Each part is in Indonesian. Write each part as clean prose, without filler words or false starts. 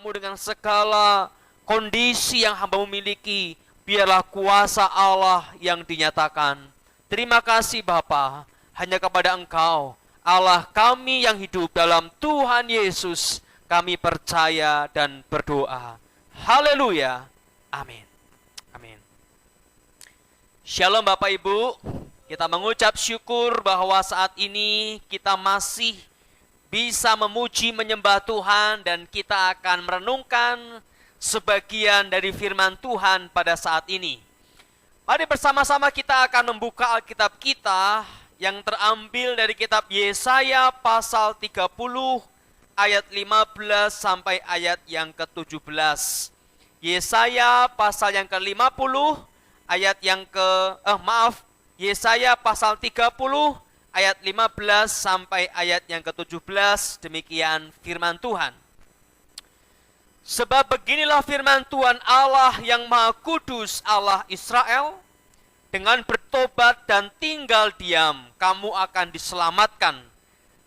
hambamu dengan segala kondisi yang hambamu miliki. Biarlah kuasa Allah yang dinyatakan. Terima kasih Bapa, hanya kepada Engkau, Allah kami yang hidup dalam Tuhan Yesus, kami percaya dan berdoa. Haleluya. Amin. Amin. Shalom Bapak Ibu. Kita mengucap syukur bahwa saat ini kita masih bisa memuji menyembah Tuhan dan kita akan merenungkan sebagian dari firman Tuhan pada saat ini. Mari bersama-sama kita akan membuka Alkitab kita yang terambil dari kitab Yesaya pasal 30 ayat 15 sampai ayat yang ke-17. Yesaya pasal yang ke-50 ayat yang Yesaya pasal 30 ayat 15 sampai ayat yang ke-17, demikian firman Tuhan. Sebab beginilah firman Tuhan Allah yang Maha Kudus, Allah Israel, dengan bertobat dan tinggal diam, kamu akan diselamatkan.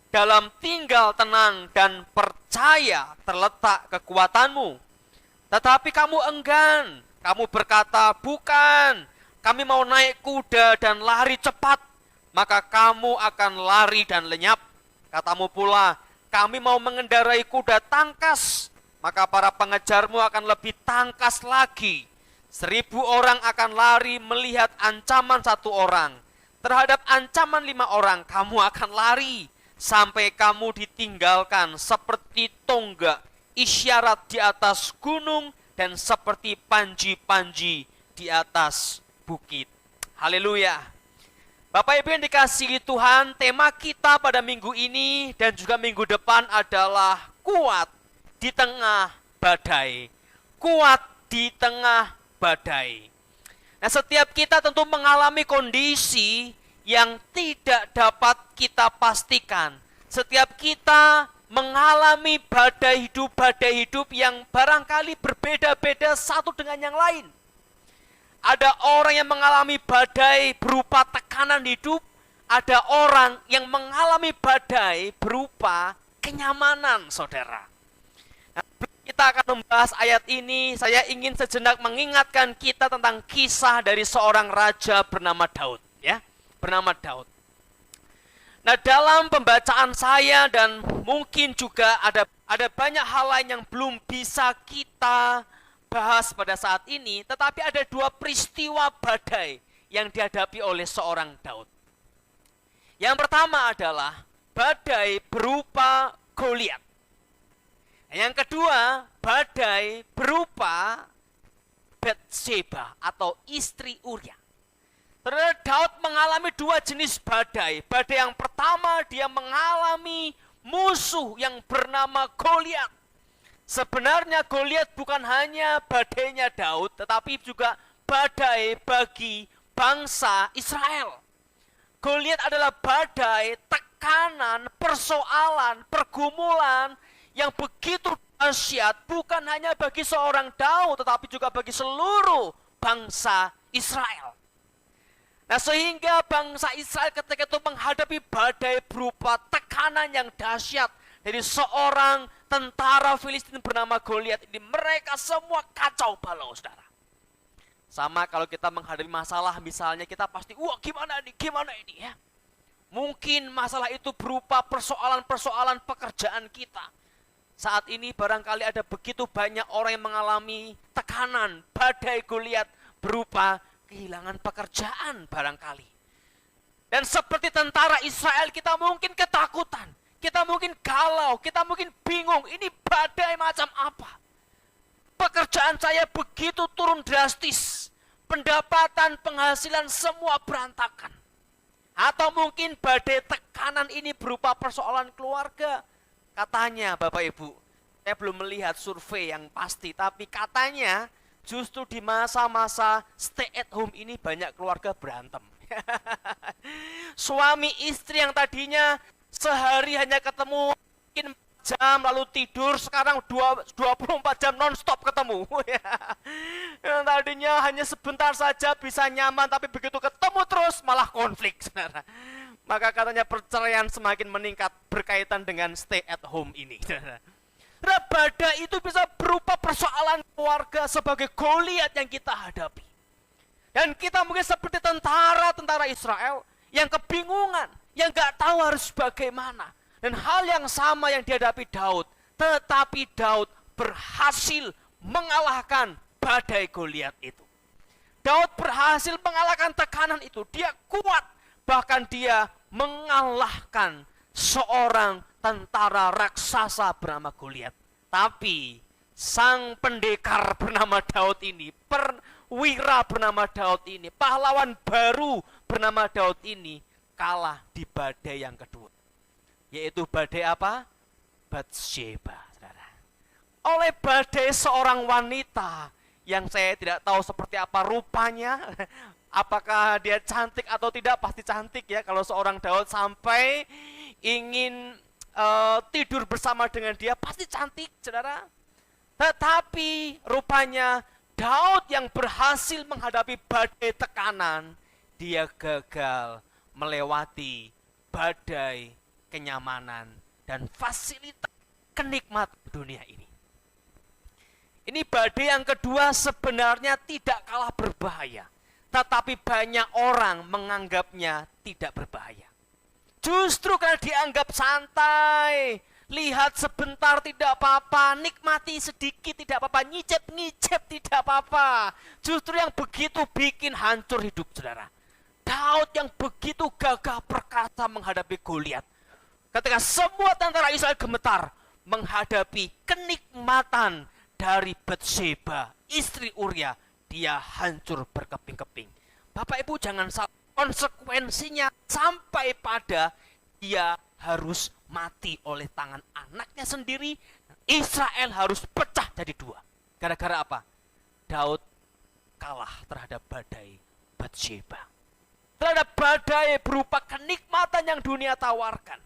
Dalam tinggal tenang dan percaya terletak kekuatanmu. Tetapi kamu enggan, kamu berkata, bukan, kami mau naik kuda dan lari cepat, maka kamu akan lari dan lenyap. Katamu pula, kami mau mengendarai kuda tangkas, maka para pengejarmu akan lebih tangkas lagi. 1000 orang akan lari melihat ancaman 1 orang. Terhadap ancaman 5 orang, kamu akan lari, sampai kamu ditinggalkan seperti tonggak isyarat di atas gunung dan seperti panji-panji di atas bukit. Haleluya. Bapak Ibu yang dikasihi Tuhan, tema kita pada minggu ini dan juga minggu depan adalah kuat di tengah badai. Kuat di tengah badai. Nah, setiap kita tentu mengalami kondisi yang tidak dapat kita pastikan. Setiap kita mengalami badai hidup yang barangkali berbeda-beda satu dengan yang lain. Ada orang yang mengalami badai berupa tekanan hidup, ada orang yang mengalami badai berupa kenyamanan, saudara. Nah, kita akan membahas ayat ini. Saya ingin sejenak mengingatkan kita tentang kisah dari seorang raja bernama Daud, ya, bernama Daud. Nah, dalam pembacaan saya dan mungkin juga ada banyak hal lain yang belum bisa kita bahas pada saat ini, tetapi ada 2 peristiwa badai yang dihadapi oleh seorang Daud. Yang pertama adalah badai berupa Goliat. Yang kedua, badai berupa Batseba atau istri Uria. Ternyata Daud mengalami 2 jenis badai. Badai yang pertama, dia mengalami musuh yang bernama Goliat. Sebenarnya Goliat bukan hanya badainya Daud, tetapi juga badai bagi bangsa Israel. Goliat adalah badai, tekanan, persoalan, pergumulan yang begitu dahsyat bukan hanya bagi seorang Daud, tetapi juga bagi seluruh bangsa Israel. Nah, sehingga bangsa Israel ketika itu menghadapi badai berupa tekanan yang dahsyat dari seorang tentara Filistin bernama Goliat ini, mereka semua kacau balau, saudara. Sama kalau kita menghadapi masalah, misalnya kita pasti, wah gimana ini ya. Mungkin masalah itu berupa persoalan-persoalan pekerjaan kita. Saat ini barangkali ada begitu banyak orang yang mengalami tekanan, badai Goliat berupa kehilangan pekerjaan barangkali. Dan seperti tentara Israel, kita mungkin ketakutan. Kita mungkin galau, kita mungkin bingung, ini badai macam apa? Pekerjaan saya begitu turun drastis, pendapatan, penghasilan semua berantakan. Atau mungkin badai tekanan ini berupa persoalan keluarga. Katanya Bapak Ibu, saya belum melihat survei yang pasti, tapi katanya justru di masa-masa stay at home ini banyak keluarga berantem. Suami istri yang tadinya sehari hanya ketemu mungkin 4 jam lalu tidur, sekarang 24 jam non-stop ketemu. Yang tadinya hanya sebentar saja bisa nyaman, tapi begitu ketemu terus malah konflik, saudara. Maka katanya perceraian semakin meningkat berkaitan dengan stay at home ini. Badai itu bisa berupa persoalan keluarga sebagai Goliat yang kita hadapi. Dan kita mungkin seperti tentara Israel yang kebingungan, yang gak tahu harus bagaimana. Dan hal yang sama yang dihadapi Daud. Tetapi Daud berhasil mengalahkan badai Goliat itu. Daud berhasil mengalahkan tekanan itu. Dia kuat, bahkan dia mengalahkan seorang tentara raksasa bernama Goliat. Tapi sang pendekar bernama Daud ini, perwira bernama Daud ini, pahlawan baru bernama Daud ini kalah di badai yang kedua. Yaitu badai apa? Batsheba, saudara. Oleh badai seorang wanita yang saya tidak tahu seperti apa rupanya. Apakah dia cantik atau tidak? Pasti cantik ya. Kalau seorang Daud sampai ingin tidur bersama dengan dia, pasti cantik, saudara. Tetapi rupanya Daud yang berhasil menghadapi badai tekanan, dia gagal melewati badai kenyamanan dan fasilitas kenikmatan dunia ini. Ini badai yang kedua sebenarnya tidak kalah berbahaya, tetapi banyak orang menganggapnya tidak berbahaya. Justru karena dianggap santai, lihat sebentar tidak apa-apa, nikmati sedikit tidak apa-apa, nyicip-nyicip tidak apa-apa. Justru yang begitu bikin hancur hidup saudara. Daud yang begitu gagah perkasa menghadapi Goliat. Ketika semua tentara Israel gemetar menghadapi kenikmatan dari Batsheba, istri Uria, dia hancur berkeping-keping. Bapak Ibu jangan salah, konsekuensinya sampai pada dia harus mati oleh tangan anaknya sendiri. Israel harus pecah jadi dua. Gara-gara apa? Daud kalah terhadap badai Batsheba. Terhadap badai berupa kenikmatan yang dunia tawarkan.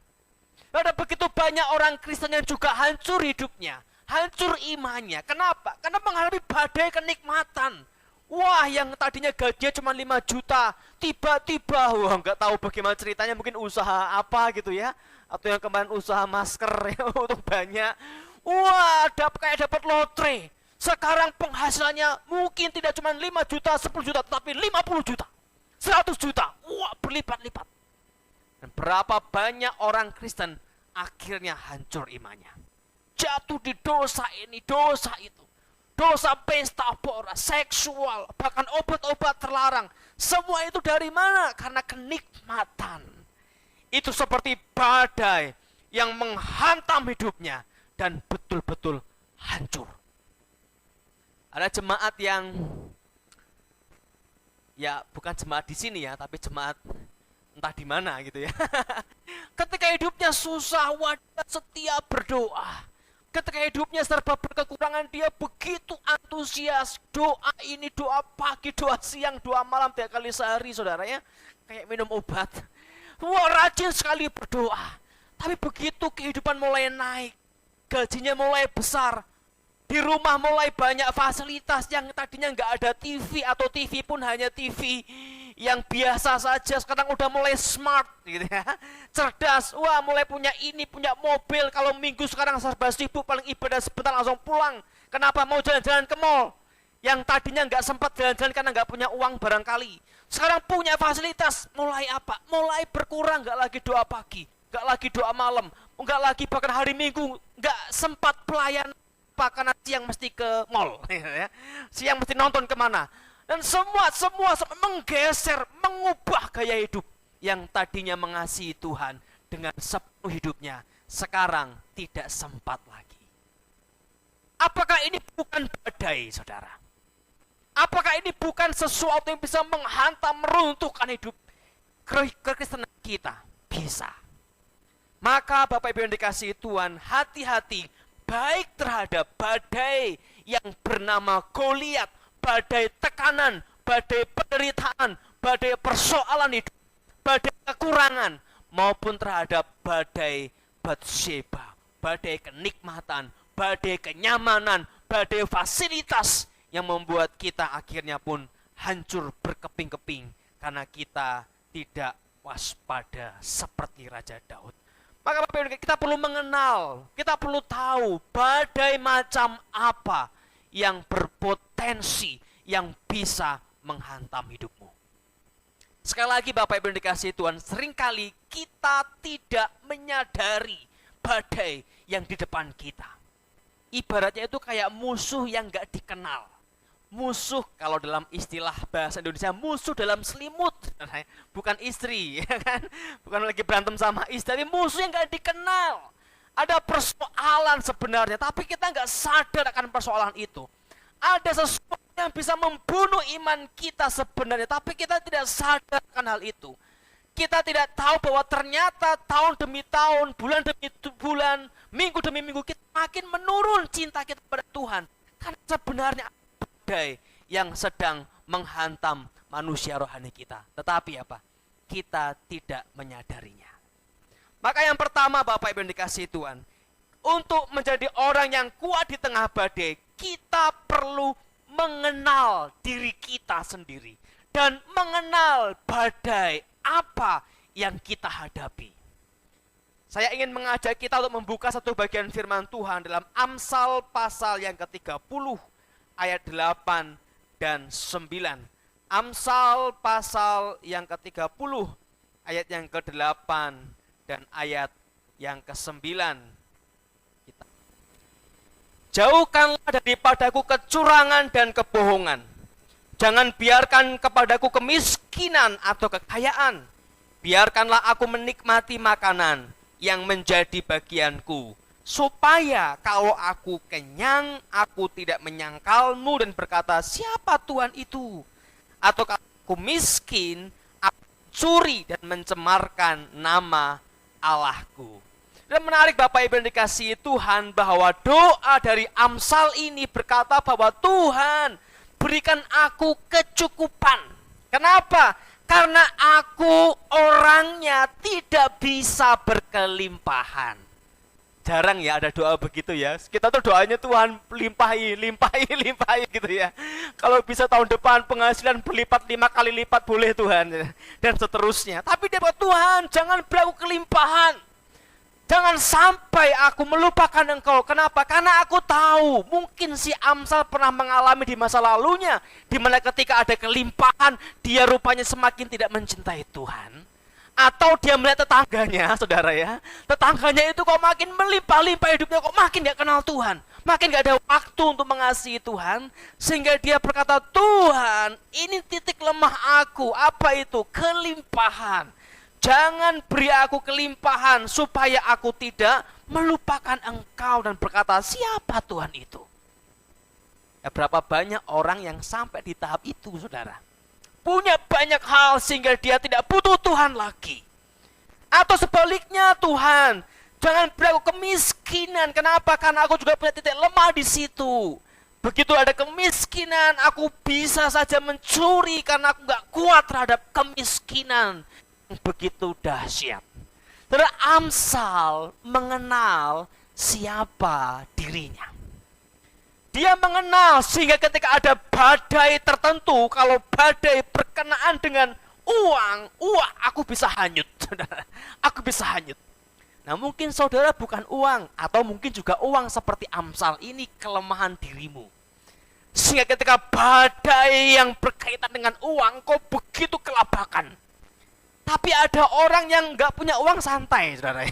Ada begitu banyak orang Kristen yang juga hancur hidupnya, hancur imannya. Kenapa? Karena menghadapi badai kenikmatan. Wah, yang tadinya gajinya cuma 5 juta, tiba-tiba, wah nggak tahu bagaimana ceritanya, mungkin usaha apa gitu ya, atau yang kemarin usaha masker ya, untuk banyak. Wah, kayak dapat lotre. Sekarang penghasilannya mungkin tidak cuma 5 juta, 10 juta, tetapi 50 juta, 100 juta. Wah, berlipat-lipat. Dan berapa banyak orang Kristen akhirnya hancur imannya. Jatuh di dosa ini, dosa itu. Dosa pesta pora, seksual, bahkan obat-obat terlarang. Semua itu dari mana? Karena kenikmatan. Itu seperti badai yang menghantam hidupnya dan betul-betul hancur. Ada jemaat yang, ya bukan jemaat di sini ya, tapi jemaat entah di mana gitu ya. Ketika hidupnya susah, wadah setia berdoa. Ketika hidupnya serba berkekurangan, dia begitu antusias. Doa ini, doa pagi, doa siang, doa malam 3 kali sehari, saudara ya. Kayak minum obat. Wah, rajin sekali berdoa. Tapi begitu kehidupan mulai naik, gajinya mulai besar, di rumah mulai banyak fasilitas yang tadinya nggak ada TV, atau TV pun hanya TV yang biasa saja, sekarang udah mulai smart gitu ya, cerdas. Wah, mulai punya ini, punya mobil. Kalau minggu sekarang serba sibuk, paling ibadah sebentar langsung pulang. Kenapa? Mau jalan-jalan ke mall. Yang tadinya nggak sempat jalan-jalan karena nggak punya uang barangkali, sekarang punya fasilitas. Mulai apa? Mulai berkurang, nggak lagi doa pagi, nggak lagi doa malam, nggak lagi bahkan hari Minggu nggak sempat pelayan, karena siang mesti ke mall ya. Siang mesti nonton kemana. Dan semua menggeser, mengubah gaya hidup. Yang tadinya mengasihi Tuhan dengan sepenuh hidupnya, sekarang tidak sempat lagi. Apakah ini bukan badai, saudara? Apakah ini bukan sesuatu yang bisa menghantam, meruntuhkan hidup kekristenan kita? Bisa. Maka Bapak Ibu yang dikasihi Tuhan, hati-hati baik terhadap badai yang bernama Goliat, badai tekanan, badai penderitaan, badai persoalan hidup, badai kekurangan, maupun terhadap badai Batsheba, badai kenikmatan, badai kenyamanan, badai fasilitas yang membuat kita akhirnya pun hancur berkeping-keping karena kita tidak waspada seperti Raja Daud. Maka Bapak Ibu, kita perlu mengenal, kita perlu tahu badai macam apa yang berpotensi, yang bisa menghantam hidupmu. Sekali lagi Bapak Ibu dikasihi Tuhan, seringkali kita tidak menyadari badai yang di depan kita. Ibaratnya itu kayak musuh yang gak dikenal. Musuh, kalau dalam istilah bahasa Indonesia, musuh dalam selimut, bukan istri, ya kan? Bukan lagi berantem sama istri, musuh yang gak dikenal. Ada persoalan sebenarnya, tapi kita gak sadar akan persoalan itu. Ada sesuatu yang bisa membunuh iman kita sebenarnya, tapi kita tidak sadar akan hal itu. Kita tidak tahu bahwa ternyata tahun demi tahun, bulan demi bulan, minggu demi minggu, kita makin menurun cinta kita pada Tuhan. Karena sebenarnya badai yang sedang menghantam manusia rohani kita. Tetapi apa? Kita tidak menyadarinya. Maka yang pertama Bapak Ibu yang dikasihi Tuhan, untuk menjadi orang yang kuat di tengah badai, kita perlu mengenal diri kita sendiri dan mengenal badai apa yang kita hadapi. Saya ingin mengajak kita untuk membuka satu bagian firman Tuhan dalam Amsal pasal yang ke-30 ayat 8 dan 9. Amsal pasal yang ke-30 ayat yang ke-8 dan ayat yang ke-9. Jauhkanlah daripadaku kecurangan dan kebohongan. Jangan biarkan kepadaku kemiskinan atau kekayaan. Biarkanlah aku menikmati makanan yang menjadi bagianku, supaya kalau aku kenyang, aku tidak menyangkalmu dan berkata, siapa Tuhan itu? Atau kalau aku miskin, aku curi dan mencemarkan nama Allahku. Dan menarik Bapak Ibu yang dikasihi Tuhan, bahwa doa dari Amsal ini berkata bahwa Tuhan, berikan aku kecukupan. Kenapa? Karena aku orangnya tidak bisa berkelimpahan. Jarang ya ada doa begitu ya. Kita tuh doanya Tuhan limpahi, limpahi, limpahi gitu ya. Kalau bisa tahun depan penghasilan berlipat 5 kali lipat boleh Tuhan. Dan seterusnya. Tapi dia bilang, Tuhan jangan beri aku kelimpahan. Jangan sampai aku melupakan engkau. Kenapa? Karena aku tahu mungkin si Amsal pernah mengalami di masa lalunya, di mana ketika ada kelimpahan, dia rupanya semakin tidak mencintai Tuhan. Atau dia melihat tetangganya, saudara ya, tetangganya itu kok makin melimpah-limpah hidupnya, kok makin gak kenal Tuhan, makin gak ada waktu untuk mengasihi Tuhan, sehingga dia berkata, Tuhan ini titik lemah aku. Apa itu? Kelimpahan. Jangan beri aku kelimpahan supaya aku tidak melupakan engkau dan berkata, siapa Tuhan itu? Ya, berapa banyak orang yang sampai di tahap itu, saudara? Punya banyak hal sehingga dia tidak butuh Tuhan lagi. Atau sebaliknya, Tuhan, jangan beri aku kemiskinan. Kenapa? Karena aku juga punya titik lemah di situ. Begitu ada kemiskinan, aku bisa saja mencuri karena aku gak kuat terhadap kemiskinan. Begitu dahsyat. Saudara, Amsal mengenal siapa dirinya. Dia mengenal sehingga ketika ada badai tertentu, kalau badai berkenaan dengan uang, aku bisa hanyut. Aku bisa hanyut. Nah, mungkin saudara bukan uang, atau mungkin juga uang seperti Amsal ini kelemahan dirimu. Sehingga ketika badai yang berkaitan dengan uang, kau begitu kelabakan. Tapi ada orang yang nggak punya uang santai, saudara.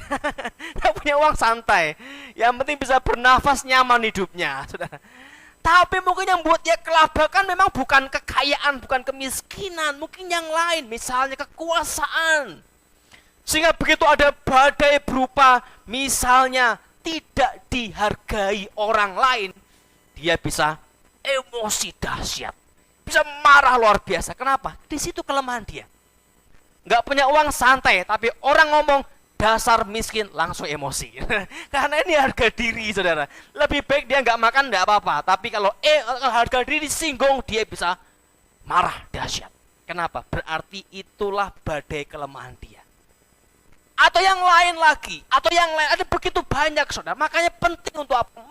Nggak punya uang santai. Yang penting bisa bernafas nyaman hidupnya, saudara. Tapi mungkin yang buat dia kelabakan memang bukan kekayaan, bukan kemiskinan. Mungkin yang lain, misalnya kekuasaan. Sehingga begitu ada badai berupa misalnya tidak dihargai orang lain, dia bisa emosi dahsyat. Bisa marah luar biasa. Kenapa? Di situ kelemahan dia. Nggak punya uang santai, tapi orang ngomong dasar miskin langsung emosi. Karena ini harga diri, saudara. Lebih baik dia nggak makan nggak apa-apa, tapi kalau harga diri singgung, dia bisa marah dahsyat. Kenapa? Berarti itulah badai kelemahan dia. Atau yang lain lagi, atau yang lain, ada begitu banyak, saudara. Makanya penting untuk apa?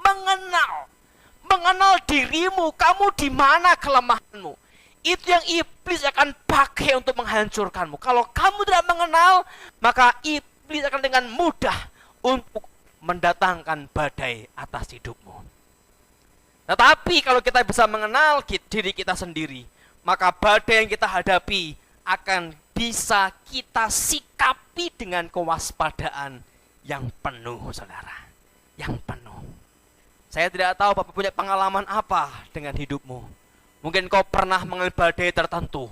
Mengenal dirimu, kamu di mana kelemahanmu. Itu yang iblis akan pakai untuk menghancurkanmu. Kalau kamu tidak mengenal, maka iblis iblis akan dengan mudah untuk mendatangkan badai atas hidupmu. Tetapi kalau kita bisa mengenal diri kita sendiri, maka badai yang kita hadapi akan bisa kita sikapi dengan kewaspadaan yang penuh, saudara. Yang penuh. Saya tidak tahu Bapak punya pengalaman apa dengan hidupmu. Mungkin kau pernah mengalami badai tertentu.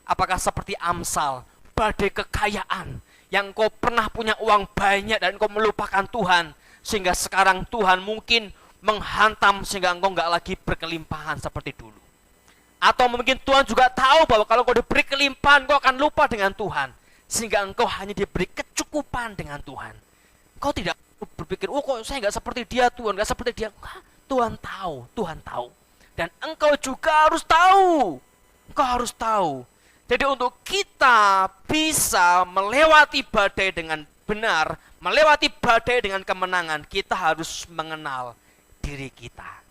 Apakah seperti Amsal, badai kekayaan, yang kau pernah punya uang banyak dan kau melupakan Tuhan, sehingga sekarang Tuhan mungkin menghantam sehingga engkau nggak lagi berkelimpahan seperti dulu. Atau mungkin Tuhan juga tahu bahwa kalau kau diberi kelimpahan, kau akan lupa dengan Tuhan, sehingga engkau hanya diberi kecukupan dengan Tuhan. Kau tidak berpikir, oh kok saya nggak seperti dia Tuhan, nggak seperti dia. Tuhan tahu, Tuhan tahu. Dan engkau juga harus tahu. Engkau harus tahu. Jadi untuk kita bisa melewati badai dengan benar, melewati badai dengan kemenangan, kita harus mengenal diri kita.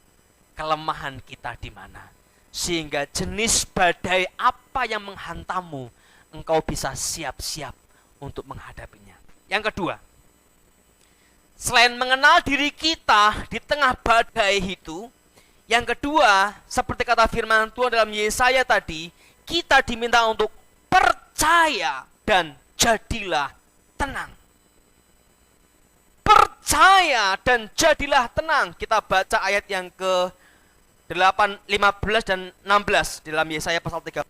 Kelemahan kita di mana. Sehingga jenis badai apa yang menghantammu, engkau bisa siap-siap untuk menghadapinya. Yang kedua, selain mengenal diri kita di tengah badai itu, yang kedua, seperti kata firman Tuhan dalam Yesaya tadi, kita diminta untuk percaya dan jadilah tenang. Percaya dan jadilah tenang. Kita baca ayat yang ke-8, 15 dan 16 dalam Yesaya pasal 30.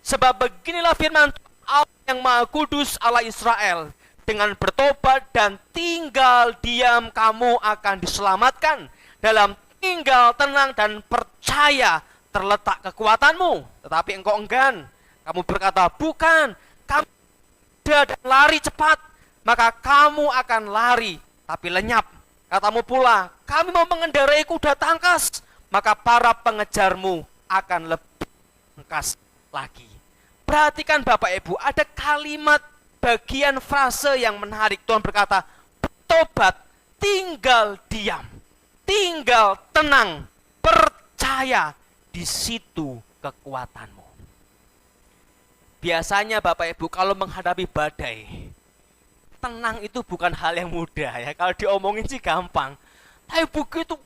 Sebab beginilah firman Allah yang Maha Kudus Allah Israel, dengan bertobat dan tinggal diam kamu akan diselamatkan. Dalam tinggal tenang dan percaya terletak kekuatanmu. Tetapi engkau enggan. Kamu berkata, bukan, kamu dan lari cepat, maka kamu akan lari tapi lenyap. Katamu pula, kami mau mengendarai kuda tangkas, maka para pengejarmu akan lebih tangkas lagi. Perhatikan Bapak Ibu, ada kalimat bagian frase yang menarik. Tuhan berkata, bertobat, tinggal diam, tinggal tenang, percaya, di situ kekuatanmu. Biasanya Bapak Ibu kalau menghadapi badai, tenang itu bukan hal yang mudah ya. Kalau diomongin sih gampang. Tapi begitu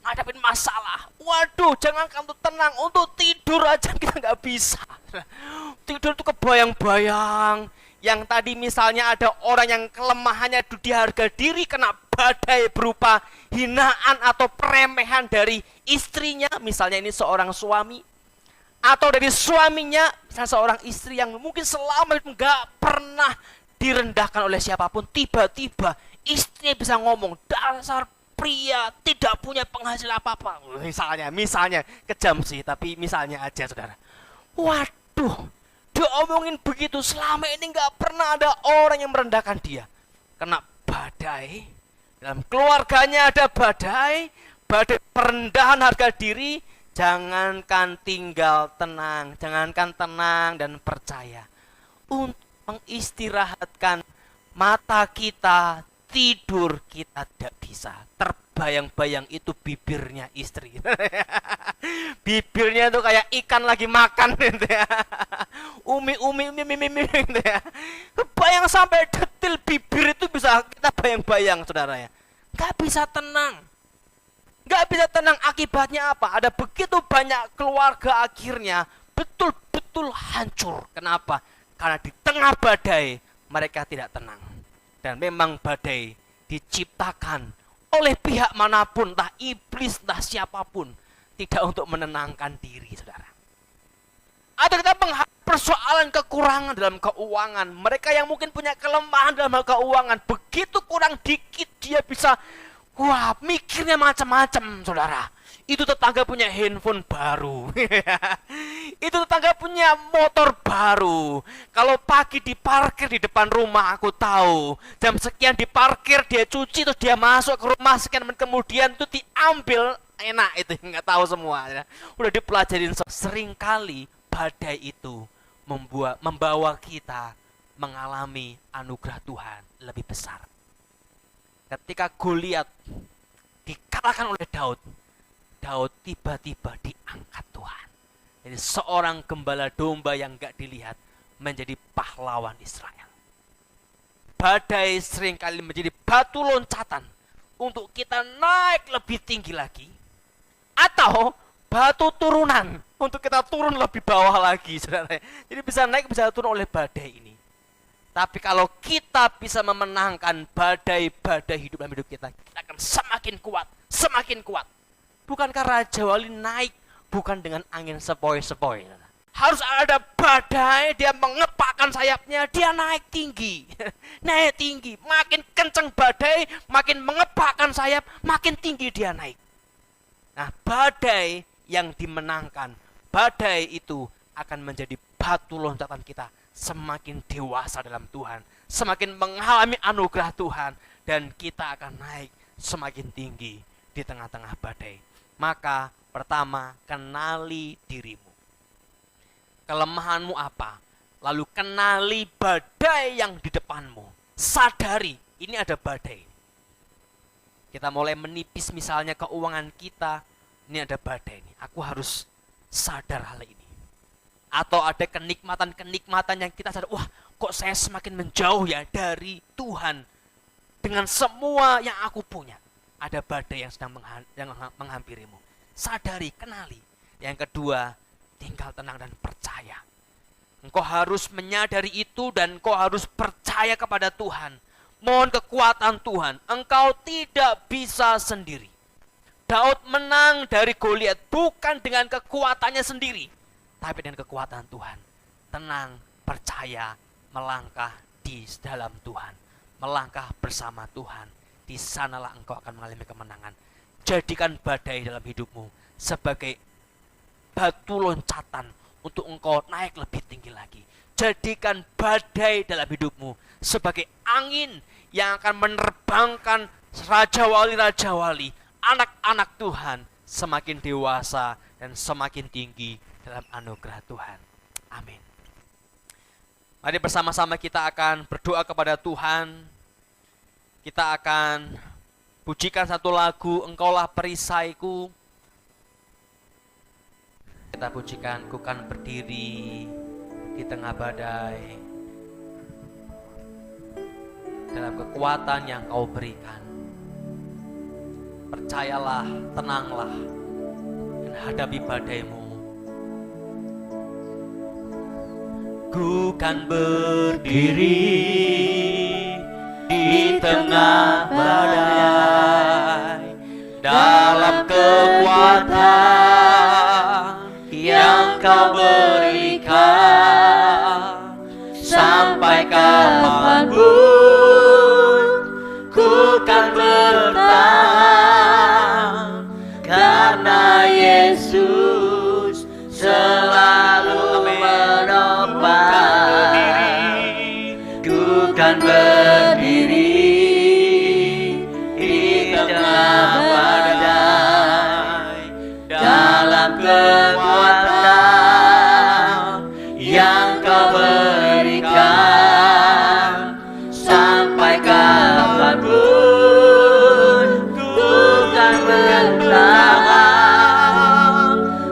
ngadapin masalah, waduh, jangan kamu tenang, untuk tidur aja kita nggak bisa. Tidur itu kebayang-bayang. Yang tadi misalnya ada orang yang kelemahannya di harga diri kena badai berupa hinaan atau peremehan dari istrinya, misalnya ini seorang suami, atau dari suaminya, misalnya seorang istri yang mungkin selama itu nggak pernah direndahkan oleh siapapun, tiba-tiba istrinya bisa ngomong, dasar pria tidak punya penghasilan apa-apa. Misalnya kejam sih, tapi misalnya aja saudara. Waduh, diomongin begitu, selama ini nggak pernah ada orang yang merendahkan dia. Kena badai, dalam keluarganya ada badai perendahan harga diri. Jangankan tinggal tenang, jangankan tenang dan percaya, untuk mengistirahatkan mata kita, tidur kita tidak bisa. Terbayang-bayang itu bibirnya istri. Bibirnya itu kayak ikan lagi makan gitu ya. Umi gitu ya. Bayang sampai detil bibir itu bisa kita bayang-bayang saudara ya. Gak bisa tenang. Gak bisa tenang, akibatnya apa? Ada begitu banyak keluarga akhirnya betul-betul hancur. Kenapa? Karena di tengah badai mereka tidak tenang. Dan memang badai diciptakan oleh pihak manapun, entah iblis, entah siapapun, tidak untuk menenangkan diri, saudara. Ada kita menghadapi persoalan kekurangan dalam keuangan. Mereka yang mungkin punya kelemahan dalam hal keuangan, begitu kurang dikit dia bisa mikirnya macam-macam, saudara. Itu tetangga punya handphone baru. Itu tetangga punya motor baru. Kalau pagi diparkir di depan rumah, aku tahu. Jam sekian diparkir, dia cuci, terus dia masuk ke rumah, sekian menit kemudian itu diambil. Enak itu, nggak tahu semua. Ya. Udah dipelajarin. Seringkali badai itu membawa kita mengalami anugerah Tuhan lebih besar. Ketika Goliat dikalahkan oleh Daud, Daud tiba-tiba diangkat Tuhan. Jadi seorang gembala domba yang gak dilihat menjadi pahlawan Israel. badai seringkali menjadi batu loncatan untuk kita naik lebih tinggi lagi, atau batu turunan untuk kita turun lebih bawah lagi, saudara. Jadi bisa naik, bisa turun oleh badai ini. Tapi kalau kita bisa memenangkan badai-badai hidup dalam hidup kita, kita akan semakin kuat, semakin kuat. Bukankah Raja Wali naik bukan dengan angin sepoi-sepoi? Harus ada badai, dia mengepakkan sayapnya, dia naik tinggi. Naik tinggi, makin kencang badai, makin mengepakkan sayap, makin tinggi dia naik. Nah, badai yang dimenangkan, badai itu akan menjadi batu loncatan kita semakin dewasa dalam Tuhan, semakin mengalami anugerah Tuhan, dan kita akan naik semakin tinggi di tengah-tengah badai. Maka pertama, kenali dirimu. Kelemahanmu apa? Lalu kenali badai yang di depanmu. Sadari, ini ada badai. Kita mulai menipis misalnya keuangan kita, ini ada badai ini. Aku harus sadar hal ini. Atau ada kenikmatan-kenikmatan yang kita sadar, wah kok saya semakin menjauh ya dari Tuhan. Dengan semua yang aku punya, ada badai yang sedang menghampirimu. Sadari, kenali. Yang kedua, tinggal tenang dan percaya. Engkau harus menyadari itu dan engkau harus percaya kepada Tuhan. Mohon kekuatan Tuhan. Engkau tidak bisa sendiri. Daud menang dari Goliat bukan dengan kekuatannya sendiri, tapi dengan kekuatan Tuhan. Tenang, percaya, melangkah di dalam Tuhan. Melangkah bersama Tuhan. Di sanalah engkau akan mengalami kemenangan. Jadikan badai dalam hidupmu sebagai batu loncatan untuk engkau naik lebih tinggi lagi. Jadikan badai dalam hidupmu sebagai angin yang akan menerbangkan Raja Wali, anak-anak Tuhan semakin dewasa dan semakin tinggi dalam anugerah Tuhan. Amin. Mari bersama-sama kita akan berdoa kepada Tuhan. Kita akan pujikan satu lagu, Engkaulah Perisaiku. Kita pujikan, ku kan berdiri di tengah badai dalam kekuatan yang kau berikan. Percayalah, tenanglah, dan hadapi badaimu. Ku kan berdiri di tengah badai dalam kekuatan yang kau berikan. Sampai kapanpun ku kan bertahan, karena Yesus selalu menopang. Ku kan berdiri di tengah badai dalam kekuatan yang kau berikan. Sampai kapanpun ku kan bertahan,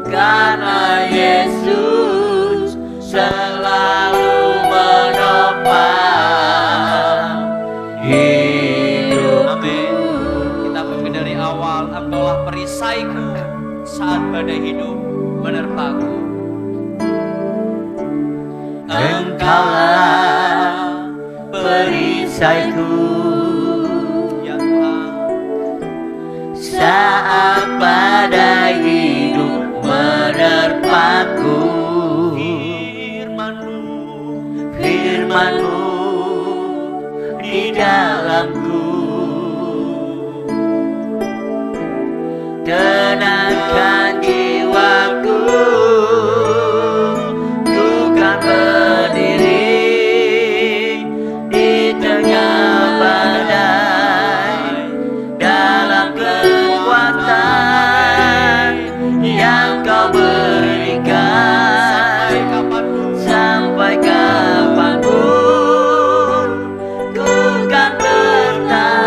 karena Yesus selalu menopang hidupku. Amin. Kita puji dari awal, Engkaulah perisaiku saat badai hidup menerpaku. Engkaulah perisaiku, ya Tuhan, saat badai hidup menerpaku. Firman-Mu di dalamku, tenangkan jiwaku. Ku kan berdiri di tengah badai dalam kekuatan yang kau berikan. Sampai kapanpun ku kan bertahan,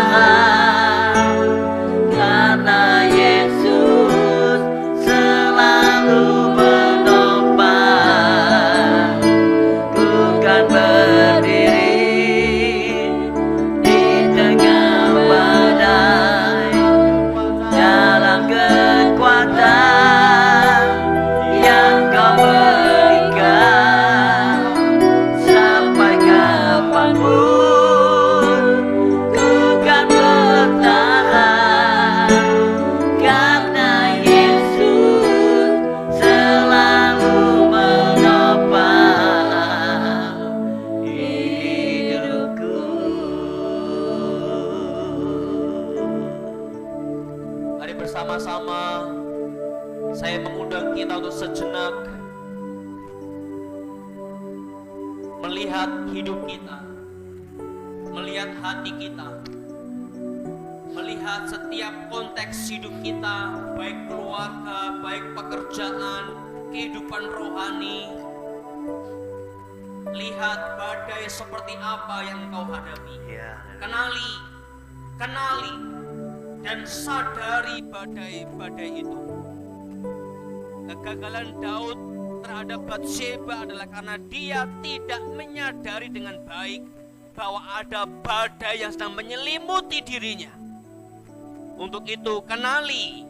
kita untuk sejenak melihat hidup kita, melihat hati kita, melihat setiap konteks hidup kita, baik keluarga, baik pekerjaan, kehidupan rohani. Lihat badai seperti apa yang engkau hadapi. Kenali dan sadari badai-badai itu. Kegagalan Daud terhadap Batsheba adalah karena dia tidak menyadari dengan baik bahwa ada badai yang sedang menyelimuti dirinya. Untuk itu kenali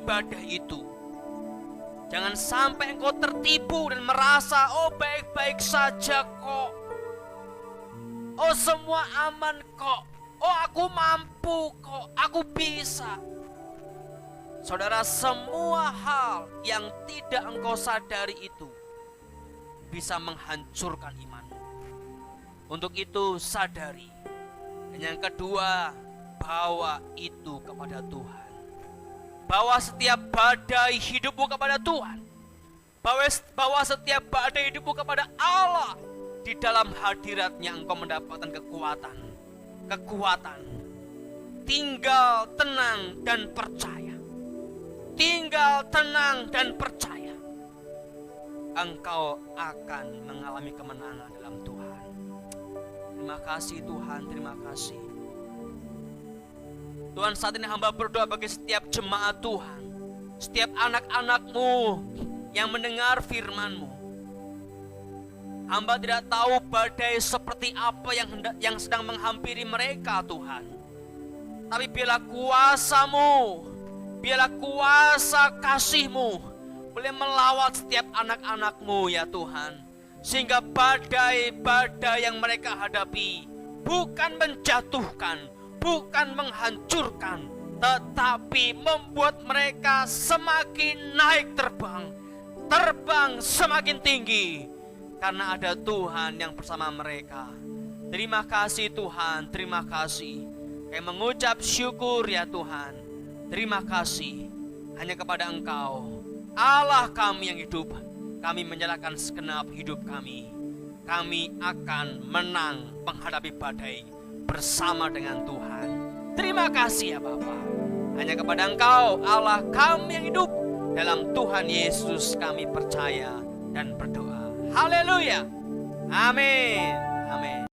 badai itu. Jangan sampai engkau tertipu dan merasa, oh baik-baik saja kok. Oh semua aman kok. Oh aku mampu kok, aku bisa. Saudara, semua hal yang tidak engkau sadari itu bisa menghancurkan imanmu. Untuk itu sadari. Dan yang kedua, bawa itu kepada Tuhan. Bawa setiap badai hidupmu kepada Tuhan. Bawa setiap badai hidupmu kepada Allah. Di dalam hadiratnya engkau mendapatkan kekuatan. Tinggal tenang dan percaya. Tinggal tenang dan percaya. Engkau akan mengalami kemenangan dalam Tuhan. Terima kasih Tuhan, terima kasih. Tuhan, saat ini hamba berdoa bagi setiap jemaat Tuhan, setiap anak-anak-Mu yang mendengar firman-Mu. Hamba tidak tahu badai seperti apa yang sedang menghampiri mereka, Tuhan. Tapi biarlah kuasa-Mu, biarlah kuasa kasih-Mu boleh melawat setiap anak-anak-Mu ya Tuhan. Sehingga badai-badai yang mereka hadapi bukan menjatuhkan, bukan menghancurkan, tetapi membuat mereka semakin naik terbang semakin tinggi, karena ada Tuhan yang bersama mereka. Terima kasih Tuhan, terima kasih. Kami mengucap syukur ya Tuhan. Terima kasih hanya kepada Engkau, Allah kami yang hidup. Kami menyerahkan segenap hidup kami. Kami akan menang menghadapi badai bersama dengan Tuhan. Terima kasih ya Bapa. Hanya kepada Engkau, Allah kami yang hidup. Dalam Tuhan Yesus kami percaya dan berdoa. Haleluya. Amin. Amin.